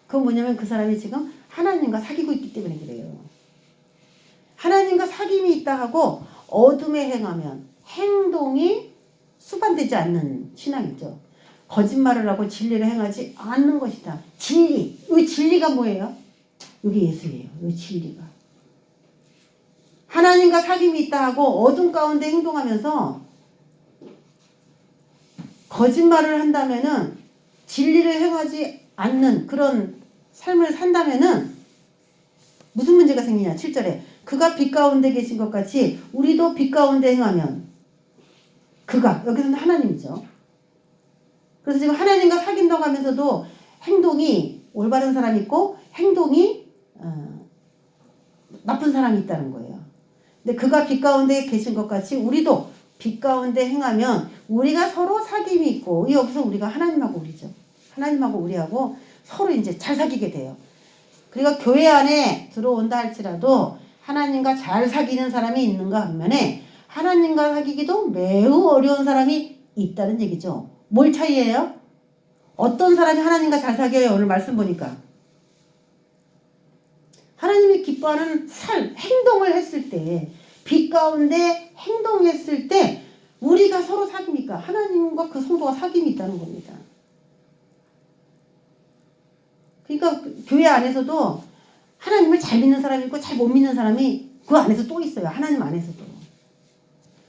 그건 뭐냐면 그 사람이 지금 하나님과 사귀고 있기 때문에 그래요. 하나님과 사귐이 있다 하고 어둠에 행하면 행동이 수반되지 않는 신앙이죠. 거짓말을 하고 진리를 행하지 않는 것이다. 진리. 이 진리가 뭐예요? 이게 예수예요. 이 진리가. 하나님과 사귐이 있다 하고 어둠 가운데 행동하면서 거짓말을 한다면은 진리를 행하지 않는 그런 삶을 산다면은 무슨 문제가 생기냐? 7절에 그가 빛 가운데 계신 것 같이 우리도 빛 가운데 행하면 그가 여기서는 하나님이죠. 그래서 지금 하나님과 사귄다고 하면서도 행동이 올바른 사람이 있고 행동이 나쁜 사람이 있다는 거예요. 근데 그가 빛 가운데 계신 것 같이 우리도 빛 가운데 행하면 우리가 서로 사귐이 있고 여기서 우리가 하나님하고 우리죠. 하나님하고 우리하고 서로 이제 잘 사귀게 돼요. 그러니까 교회 안에 들어온다 할지라도 하나님과 잘 사귀는 사람이 있는가 반면에 하나님과 사귀기도 매우 어려운 사람이 있다는 얘기죠. 뭘 차이예요? 어떤 사람이 하나님과 잘 사귀어요? 오늘 말씀 보니까. 하나님이 기뻐하는 행동을 했을 때, 빛 가운데 행동했을 때 우리가 서로 사귐이니까 하나님과 그 성도가 사귐이 있다는 겁니다. 그러니까 교회 안에서도 하나님을 잘 믿는 사람이 있고 잘 못 믿는 사람이 그 안에서 또 있어요. 하나님 안에서도.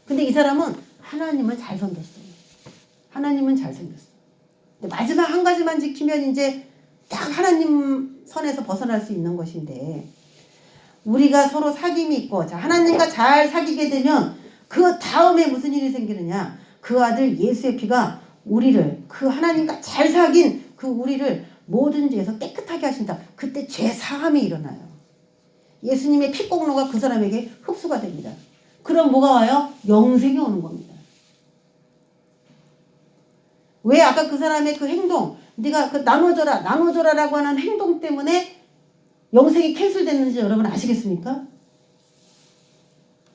근데 이 사람은 하나님은 잘 섬겼어요. 하나님은 잘 생겼어요. 근데 마지막 한 가지만 지키면 이제 딱 하나님 선에서 벗어날 수 있는 것인데 우리가 서로 사귐이 있고 자 하나님과 잘 사귀게 되면 그 다음에 무슨 일이 생기느냐? 그 아들 예수의 피가 우리를 그 하나님과 잘 사귄 그 우리를 모든 죄에서 깨끗하게 하신다. 그때 죄 사함이 일어나요. 예수님의 피공로가 그 사람에게 흡수가 됩니다. 그럼 뭐가 와요? 영생이 오는 겁니다. 왜 아까 그 사람의 그 행동, 네가 그 나눠줘라라고 하는 행동 때문에 영생이 캔슬됐는지 여러분 아시겠습니까?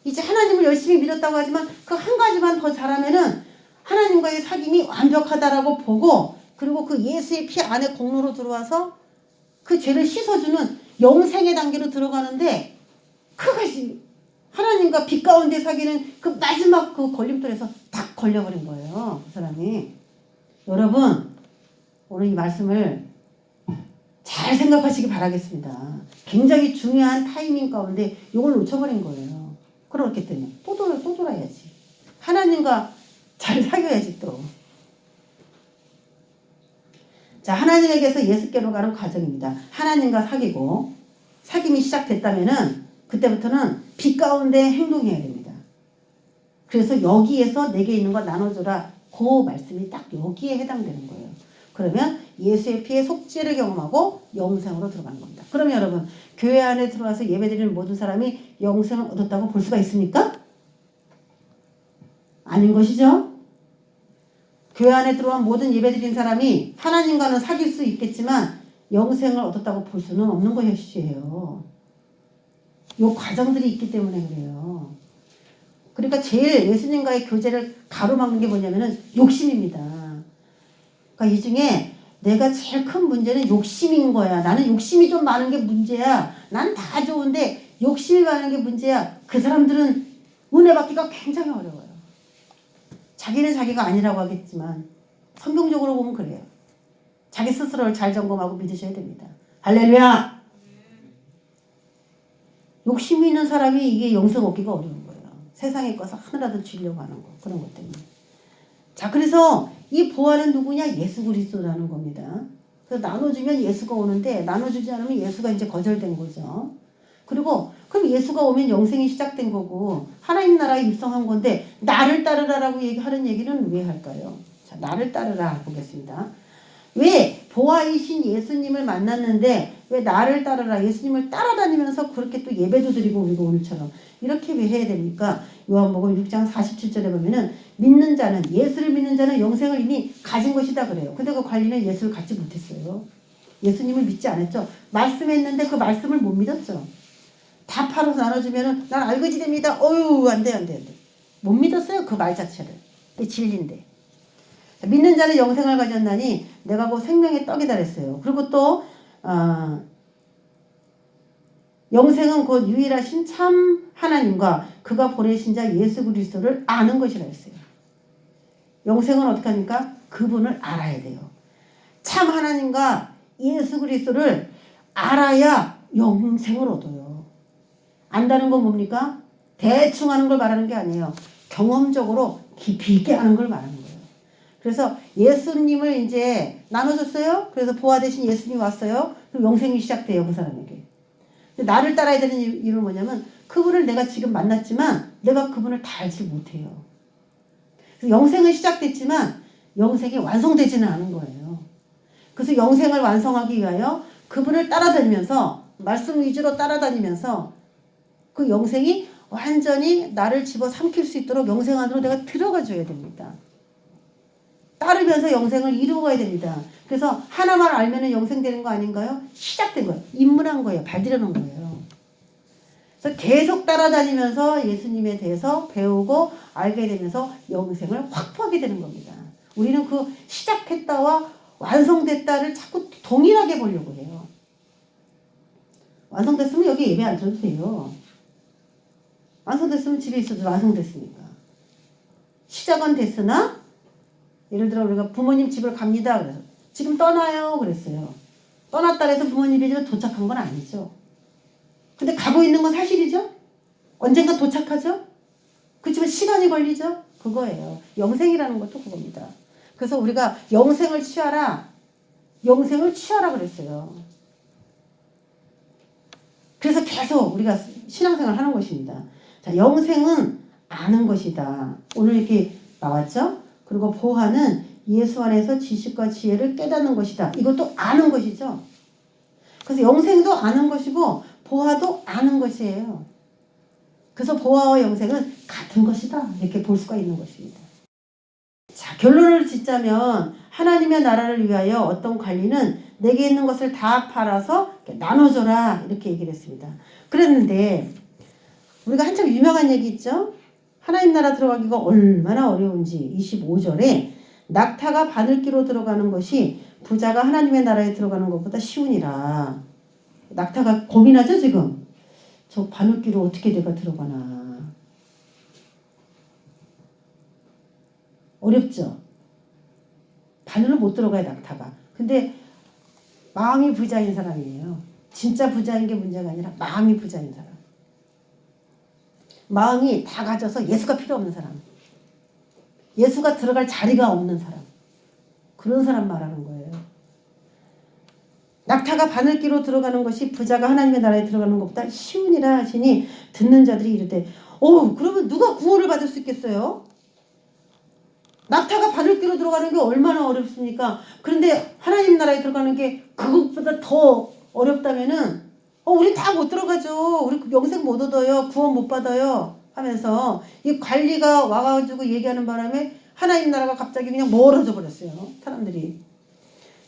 이제 하나님을 열심히 믿었다고 하지만 그 한 가지만 더 잘하면은 하나님과의 사귐이 완벽하다라고 보고 그리고 그 예수의 피 안에 공로로 들어와서 그 죄를 씻어주는 영생의 단계로 들어가는데 그것이 하나님과 빛 가운데 사귀는 그 마지막 그 걸림돌에서 딱 걸려버린 거예요. 그 사람이. 여러분 오늘 이 말씀을 잘 생각하시기 바라겠습니다. 굉장히 중요한 타이밍 가운데 이걸 놓쳐버린 거예요. 그렇기 때문에 또 돌아야지. 하나님과 잘 사귀어야지 또. 자, 하나님에게서 예수께로 가는 과정입니다. 하나님과 사귀고 사귐이 시작됐다면은 그때부터는 빛 가운데 행동해야 됩니다. 그래서 여기에서 내게 있는 거 나눠줘라. 그 말씀이 딱 여기에 해당되는 거예요. 그러면 예수의 피의 속죄를 경험하고 영생으로 들어가는 겁니다. 그러면 여러분 교회 안에 들어와서 예배드리는 모든 사람이 영생을 얻었다고 볼 수가 있습니까? 아닌 것이죠. 교회 안에 들어온 모든 예배드린 사람이 하나님과는 사귈 수 있겠지만 영생을 얻었다고 볼 수는 없는 것이에요. 이 과정들이 있기 때문에 그래요. 그러니까 제일 예수님과의 교제를 가로막는 게 뭐냐면은 욕심입니다. 그러니까 이 중에 내가 제일 큰 문제는 욕심인 거야. 나는 욕심이 좀 많은 게 문제야. 난 다 좋은데 욕심이 많은 게 문제야. 그 사람들은 은혜 받기가 굉장히 어려워요. 자기는 자기가 아니라고 하겠지만 성경적으로 보면 그래요. 자기 스스로를 잘 점검하고 믿으셔야 됩니다. 할렐루야! 욕심이 있는 사람이 이게 영생 얻기가 어려운 거예요. 세상에 꺼서 하늘라도 주려고 하는 거. 그런 것 때문에. 자, 그래서 이 보화는 누구냐? 예수 그리스도라는 겁니다. 그래서 나눠주면 예수가 오는데 나눠주지 않으면 예수가 이제 거절된 거죠. 그리고 그럼 예수가 오면 영생이 시작된 거고 하나님 나라에 입성한 건데 나를 따르라라고 하는 얘기는 왜 할까요? 자, 나를 따르라 보겠습니다. 왜 보화이신 예수님을 만났는데 왜 나를 따르라 예수님을 따라다니면서 그렇게 또 예배도 드리고 우리가 오늘처럼 이렇게 왜 해야 됩니까? 요한복음 6장 47절에 보면은 믿는 자는 예수를 믿는 자는 영생을 이미 가진 것이다 그래요. 근데 그 관리는 예수를 갖지 못했어요. 예수님을 믿지 않았죠. 말씀했는데 그 말씀을 못 믿었죠. 다 팔아서 나눠주면은 난 알거지 됩니다. 어휴 안돼. 못 믿었어요. 그 말 자체를. 근데 진리인데. 믿는 자는 영생을 가졌나니 내가 그 생명의 떡이다 그랬어요. 그리고 또 영생은 곧 유일하신 참 하나님과 그가 보내신 자 예수 그리스도를 아는 것이라 했어요. 영생은 어떻게 합니까? 그분을 알아야 돼요. 참 하나님과 예수 그리스도를 알아야 영생을 얻어요. 안다는 건 뭡니까? 대충 하는 걸 말하는 게 아니에요. 경험적으로 깊이 있게 아는 걸 말하는 거예요. 그래서 예수님을 이제 나눠줬어요. 그래서 보화 대신 예수님이 왔어요. 그럼 영생이 시작돼요. 그 사람에게. 근데 나를 따라야 되는 이유는 뭐냐면 그분을 내가 지금 만났지만 내가 그분을 다 알지 못해요. 그래서 영생은 시작됐지만 영생이 완성되지는 않은 거예요. 그래서 영생을 완성하기 위하여 그분을 따라다니면서 말씀 위주로 따라다니면서 그 영생이 완전히 나를 집어삼킬 수 있도록 영생 안으로 내가 들어가 줘야 됩니다. 따르면서 영생을 이루어가야 됩니다. 그래서 하나만 알면 영생되는 거 아닌가요? 시작된 거예요. 입문한 거예요. 발들여놓은 거예요. 그래서 계속 따라다니면서 예수님에 대해서 배우고 알게 되면서 영생을 확보하게 되는 겁니다. 우리는 그 시작했다와 완성됐다를 자꾸 동일하게 보려고 해요. 완성됐으면 여기 예배 안 줘도 돼요. 완성됐으면 집에 있어도 완성됐으니까. 시작은 됐으나 예를 들어 우리가 부모님 집을 갑니다. 그래서 지금 떠나요. 그랬어요. 떠났다 해서 부모님 집에 도착한 건 아니죠. 근데 가고 있는 건 사실이죠. 언젠가 도착하죠. 그렇지만 시간이 걸리죠. 그거예요. 영생이라는 것도 그겁니다. 그래서 우리가 영생을 취하라. 영생을 취하라 그랬어요. 그래서 계속 우리가 신앙생활을 하는 것입니다. 자, 영생은 아는 것이다. 오늘 이렇게 나왔죠. 그리고 보화는 예수 안에서 지식과 지혜를 깨닫는 것이다. 이것도 아는 것이죠. 그래서 영생도 아는 것이고 보화도 아는 것이에요. 그래서 보화와 영생은 같은 것이다. 이렇게 볼 수가 있는 것입니다. 자, 결론을 짓자면 하나님의 나라를 위하여 어떤 관리는 내게 있는 것을 다 팔아서 나눠줘라. 이렇게 얘기를 했습니다. 그랬는데 우리가 한참 유명한 얘기 있죠. 하나님 나라 들어가기가 얼마나 어려운지 25절에 낙타가 바늘기로 들어가는 것이 부자가 하나님의 나라에 들어가는 것보다 쉬우니라. 낙타가 고민하죠 지금. 저 바늘기로 어떻게 내가 들어가나. 어렵죠. 바늘로 못 들어가요 낙타가. 근데 마음이 부자인 사람이에요. 진짜 부자인 게 문제가 아니라 마음이 부자인 사람. 마음이 다 가져서 예수가 필요 없는 사람. 예수가 들어갈 자리가 없는 사람. 그런 사람 말하는 거예요. 낙타가 바늘기로 들어가는 것이 부자가 하나님의 나라에 들어가는 것보다 쉬우니라 하시니 듣는 자들이 이르되 그러면 누가 구원을 받을 수 있겠어요? 낙타가 바늘기로 들어가는 게 얼마나 어렵습니까? 그런데 하나님 나라에 들어가는 게 그것보다 더 어렵다면은 우리 다 못 들어가죠. 우리 영생 못 얻어요. 구원 못 받아요. 하면서 이 관리가 와가지고 얘기하는 바람에 하나님 나라가 갑자기 그냥 멀어져 버렸어요. 사람들이.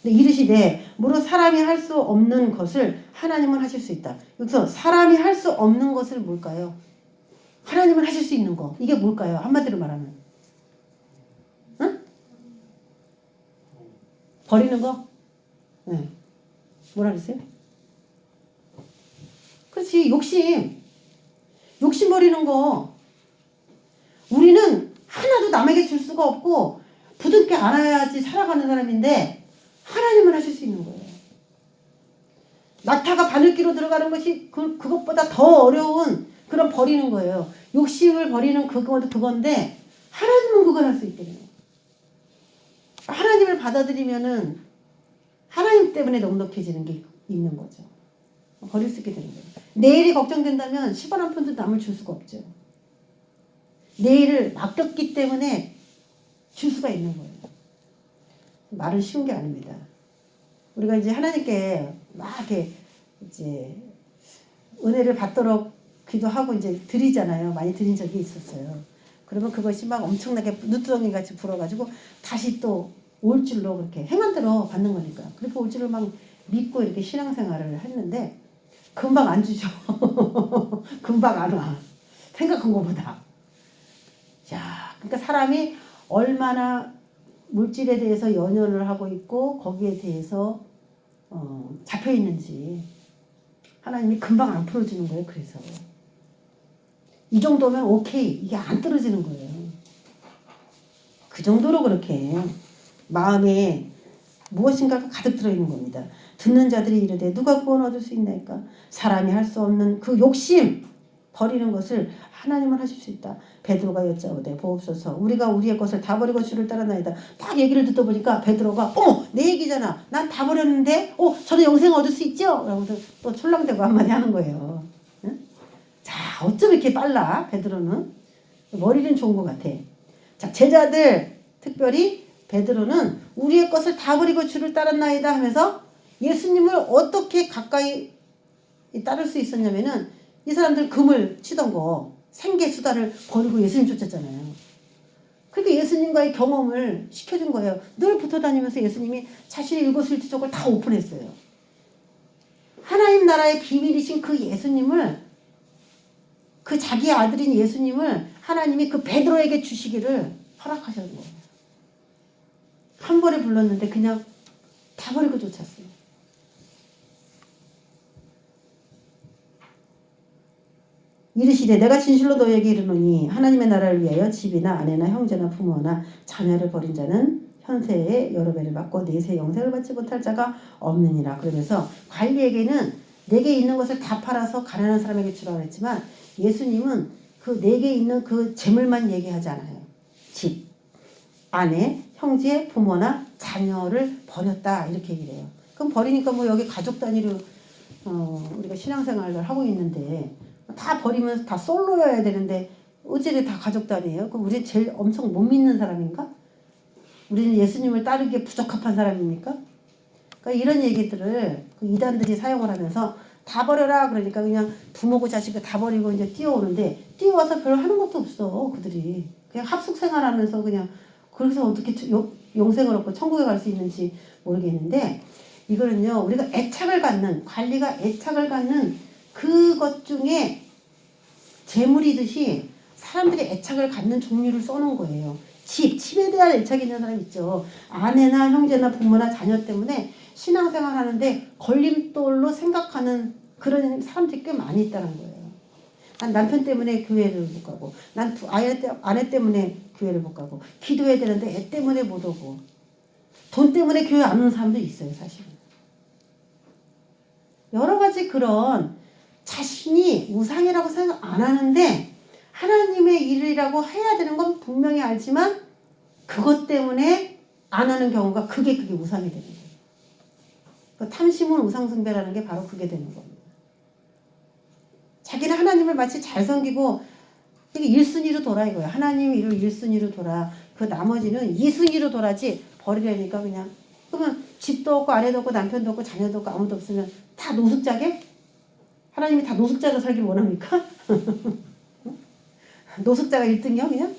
근데 이르시되 무릇 사람이 할 수 없는 것을 하나님은 하실 수 있다. 여기서 사람이 할 수 없는 것을 뭘까요? 하나님은 하실 수 있는 거. 이게 뭘까요? 한마디로 말하면. 응? 버리는 거? 네. 뭐라 그랬어요? 그렇지. 욕심. 욕심 버리는 거. 우리는 하나도 남에게 줄 수가 없고 부둥켜 안아야지 살아가는 사람인데 하나님은 하실 수 있는 거예요. 낙타가 바늘기로 들어가는 것이 그것보다 더 어려운 그런 버리는 거예요. 욕심을 버리는 그건데 하나님은 그걸 할 수 있거든요. 하나님을 받아들이면은 하나님 때문에 넉넉해지는 게 있는 거죠. 버릴 수 있게 되는 거예요. 내일이 걱정된다면 10원 한 푼도 남을 줄 수가 없죠. 내일을 맡겼기 때문에 줄 수가 있는 거예요. 말은 쉬운 게 아닙니다. 우리가 이제 하나님께 막 이렇게 이제 은혜를 받도록 기도하고 이제 드리잖아요. 많이 드린 적이 있었어요. 그러면 그것이 막 엄청나게 눈두덩이 같이 불어가지고 다시 또 올 줄로 그렇게 행한 대로 받는 거니까. 그렇게 올 줄을 막 믿고 이렇게 신앙생활을 했는데 금방 안 주죠. 금방 안 와. 생각한 것보다. 야, 그러니까 사람이 얼마나 물질에 대해서 연연을 하고 있고 거기에 대해서 잡혀 있는지 하나님이 금방 안 풀어주는 거예요. 그래서 이 정도면 오케이. 이게 안 떨어지는 거예요. 그 정도로 그렇게 마음에 무엇인가가 가득 들어있는 겁니다. 듣는 자들이 이르되 누가 구원 얻을 수 있나이까? 사람이 할 수 없는 그 욕심 버리는 것을 하나님은 하실 수 있다. 베드로가 여짜오되 보옵소서 우리가 우리의 것을 다 버리고 주를 따라나이다. 딱 얘기를 듣다 보니까 베드로가 내 얘기잖아. 난 다 버렸는데 저는 영생 얻을 수 있죠? 라고 또 출렁대고 한마디 하는 거예요. 응? 자, 어쩜 이렇게 빨라 베드로는. 머리는 좋은 것 같아. 자, 제자들 특별히 베드로는 우리의 것을 다 버리고 주를 따랐나이다 하면서 예수님을 어떻게 가까이 따를 수 있었냐면은 이 사람들 금을 치던 거 생계 수단을 버리고 예수님 쫓았잖아요. 그러니까 예수님과의 경험을 시켜준 거예요. 늘 붙어 다니면서 예수님이 자신의 일거수일투족을 다 오픈했어요. 하나님 나라의 비밀이신 그 예수님을 그 자기의 아들인 예수님을 하나님이 그 베드로에게 주시기를 허락하셨는 거예요. 한 번에 불렀는데 그냥 다 버리고 쫓았어요. 이르시되 내가 진실로 너희에게 이르노니 하나님의 나라를 위하여 집이나 아내나 형제나 부모나 자녀를 버린 자는 현세에 여러 배를 받고 내세 영생을 받지 못할 자가 없느니라. 그러면서 관리에게는 내게 있는 것을 다 팔아서 가난한 사람에게 주라고 했지만 예수님은 그 내게 있는 그 재물만 얘기하지 않아요. 집, 아내, 형제, 부모나 자녀를 버렸다 이렇게 얘기를 해요. 그럼 버리니까 뭐 여기 가족 단위로 우리가 신앙생활을 하고 있는데 다 버리면서 다 솔로여야 되는데 어찌래 다 가족 단위예요? 그럼 우리 제일 엄청 못 믿는 사람인가? 우리는 예수님을 따르기에 부적합한 사람입니까? 그러니까 이런 얘기들을 그 이단들이 사용을 하면서 다 버려라 그러니까 그냥 부모고 자식을 다 버리고 이제 뛰어오는데 뛰어와서 별로 하는 것도 없어 그들이 그냥 합숙생활하면서 그냥 그래서 어떻게 영생을 얻고 천국에 갈 수 있는지 모르겠는데 이거는요 우리가 애착을 갖는 관리가 애착을 갖는 그것 중에 재물이듯이 사람들이 애착을 갖는 종류를 써놓은 거예요. 집에 대한 애착이 있는 사람 있죠. 아내나 형제나 부모나 자녀 때문에 신앙생활 하는데 걸림돌로 생각하는 그런 사람들이 꽤 많이 있다는 거예요. 난 남편 때문에 교회를 못 가고 난 아내 때문에 교회를 못 가고 기도해야 되는데 애 때문에 못 오고 돈 때문에 교회 안 오는 사람도 있어요. 사실은. 여러 가지 그런 자신이 우상이라고 생각 안 하는데 하나님의 일이라고 해야 되는 건 분명히 알지만 그것 때문에 안 하는 경우가 그게 우상이 되는 거예요. 그 탐심은 우상숭배라는 게 바로 그게 되는 겁니다. 자기는 하나님을 마치 잘 섬기고 이게 1순위로 돌아 이거예요. 하나님 일을 1순위로 돌아. 그 나머지는 2순위로 돌아지 버리려니까 그냥 그러면 집도 없고 아내도 없고 남편도 없고 자녀도 없고 아무도 없으면 다 노숙자게? 하나님이 다 노숙자로 살길 원합니까? 노숙자가 1등이요 그냥?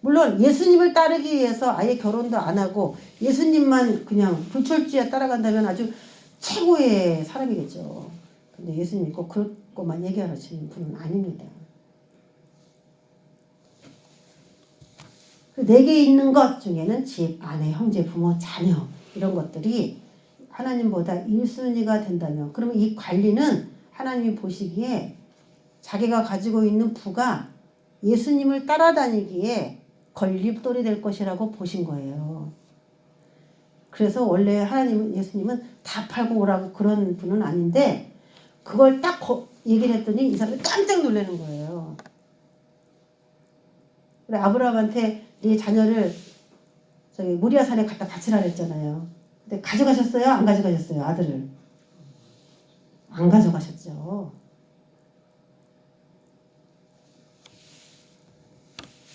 물론 예수님을 따르기 위해서 아예 결혼도 안 하고 예수님만 그냥 불철주야 따라간다면 아주 최고의 사람이겠죠. 근데 예수님이 꼭 그것만 얘기하시는 분은 아닙니다. 내게 있는 것 중에는 집, 아내, 형제, 부모, 자녀 이런 것들이 하나님보다 1순위가 된다면 그러면 이 관리는 하나님이 보시기에 자기가 가지고 있는 부가 예수님을 따라다니기에 걸림돌이 될 것이라고 보신 거예요. 그래서 원래 하나님은 예수님은 다 팔고 오라고 그런 분은 아닌데 그걸 딱 얘기를 했더니 이 사람이 깜짝 놀라는 거예요. 그래 아브라함한테 네 자녀를 저기 모리아산에 갖다 바치라 그랬잖아요. 근데 가져가셨어요? 안 가져가셨어요? 아들을 안 가져가셨죠.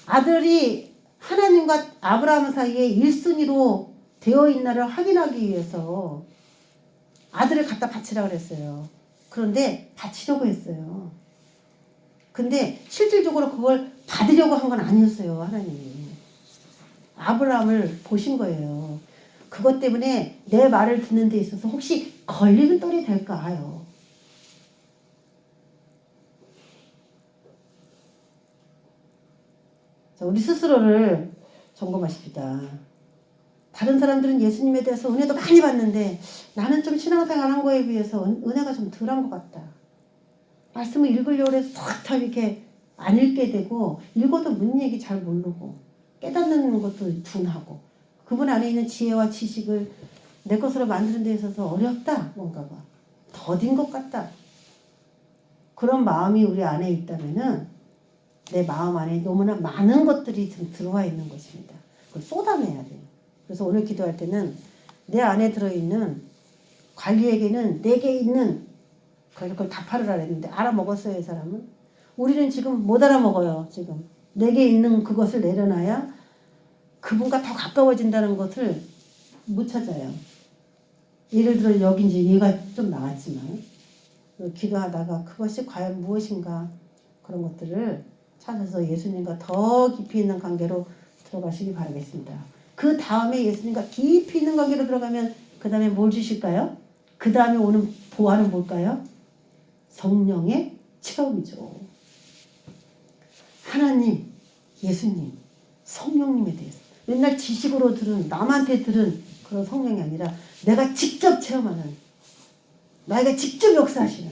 아들이 하나님과 아브라함 사이에 1순위로 되어 있나를 확인하기 위해서 아들을 갖다 바치라 그랬어요. 그런데 바치려고 했어요. 근데 실질적으로 그걸 받으려고 한 건 아니었어요. 하나님이. 아브라함을 보신 거예요. 그것 때문에 내 말을 듣는 데 있어서 혹시 걸림돌이 될까 하요. 자, 우리 스스로를 점검하십시다. 다른 사람들은 예수님에 대해서 은혜도 많이 받는데 나는 좀 신앙생활 한 거에 비해서 은혜가 좀 덜한 것 같다. 말씀을 읽으려고 해서 탁 이렇게 안 읽게 되고 읽어도 문 얘기 잘 모르고 깨닫는 것도 둔하고 그분 안에 있는 지혜와 지식을 내 것으로 만드는 데 있어서 어렵다 뭔가가 더딘 것 같다. 그런 마음이 우리 안에 있다면은 내 마음 안에 너무나 많은 것들이 좀 들어와 있는 것입니다. 그걸 쏟아내야 돼요. 그래서 오늘 기도할 때는 내 안에 들어있는 관리에게는 내게 있는 그걸 다 팔으라 했는데 알아먹었어요. 이 사람은. 우리는 지금 못 알아먹어요. 지금 내게 있는 그것을 내려놔야 그분과 더 가까워진다는 것을 못 찾아요. 예를 들어 여기 이제 얘가 좀 나왔지만 기도하다가 그것이 과연 무엇인가 그런 것들을 찾아서 예수님과 더 깊이 있는 관계로 들어가시기 바라겠습니다. 그 다음에 예수님과 깊이 있는 관계로 들어가면 그 다음에 뭘 주실까요? 그 다음에 오는 보화는 뭘까요? 성령의 체험이죠. 하나님, 예수님, 성령님에 대해서 맨날 지식으로 들은 남한테 들은 그런 성령이 아니라 내가 직접 체험하는 나에게 직접 역사하시는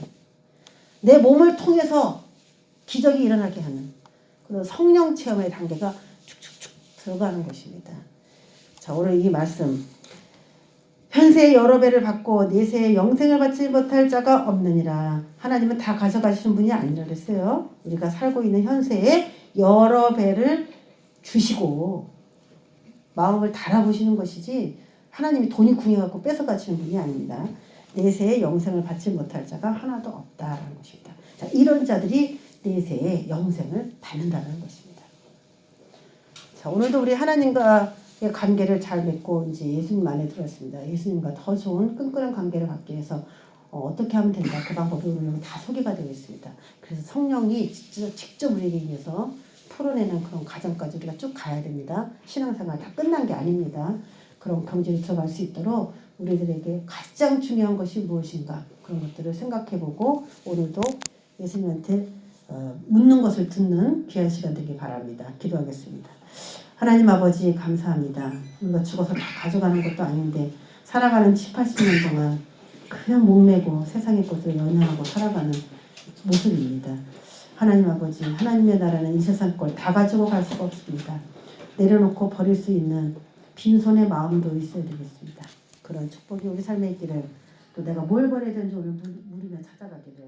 내 몸을 통해서 기적이 일어나게 하는 그런 성령 체험의 단계가 축축축 들어가는 것입니다. 자, 오늘 이 말씀 현세의 여러 배를 받고 내세의 영생을 받지 못할 자가 없느니라. 하나님은 다 가져가시는 분이 아니라 그랬어요. 우리가 살고 있는 현세에 여러 배를 주시고 마음을 달아보시는 것이지 하나님이 돈이 궁해갖고 뺏어가시는 분이 아닙니다. 내세의 영생을 받지 못할 자가 하나도 없다라는 것입니다. 자, 이런 자들이 내세의 영생을 받는다는 것입니다. 자, 오늘도 우리 하나님과의 관계를 잘 맺고 이제 예수님 안에 들어왔습니다. 예수님과 더 좋은 끈끈한 관계를 갖기 위해서 어떻게 하면 된다. 그 방법이 오늘 다 소개가 되어 있습니다. 그래서 성령이 직접 우리에게 의해서 풀어내는 그런 과정까지 우리가 쭉 가야 됩니다. 신앙생활 다 끝난 게 아닙니다. 그런 경지를 들어갈 수 있도록 우리들에게 가장 중요한 것이 무엇인가 그런 것들을 생각해보고 오늘도 예수님한테 묻는 것을 듣는 귀한 시간 되길 바랍니다. 기도하겠습니다. 하나님 아버지 감사합니다. 우리가 죽어서 다 가져가는 것도 아닌데 살아가는 7, 80년 동안 그냥 목매고 세상의 것을 연연하고 살아가는 모습입니다. 하나님 아버지 하나님의 나라는 이 세상 걸 다 가지고 갈 수가 없습니다. 내려놓고 버릴 수 있는 빈손의 마음도 있어야 되겠습니다. 그런 축복이 우리 삶에 있기를 또 내가 뭘 버려야 되는지 오늘 물으며 찾아가기를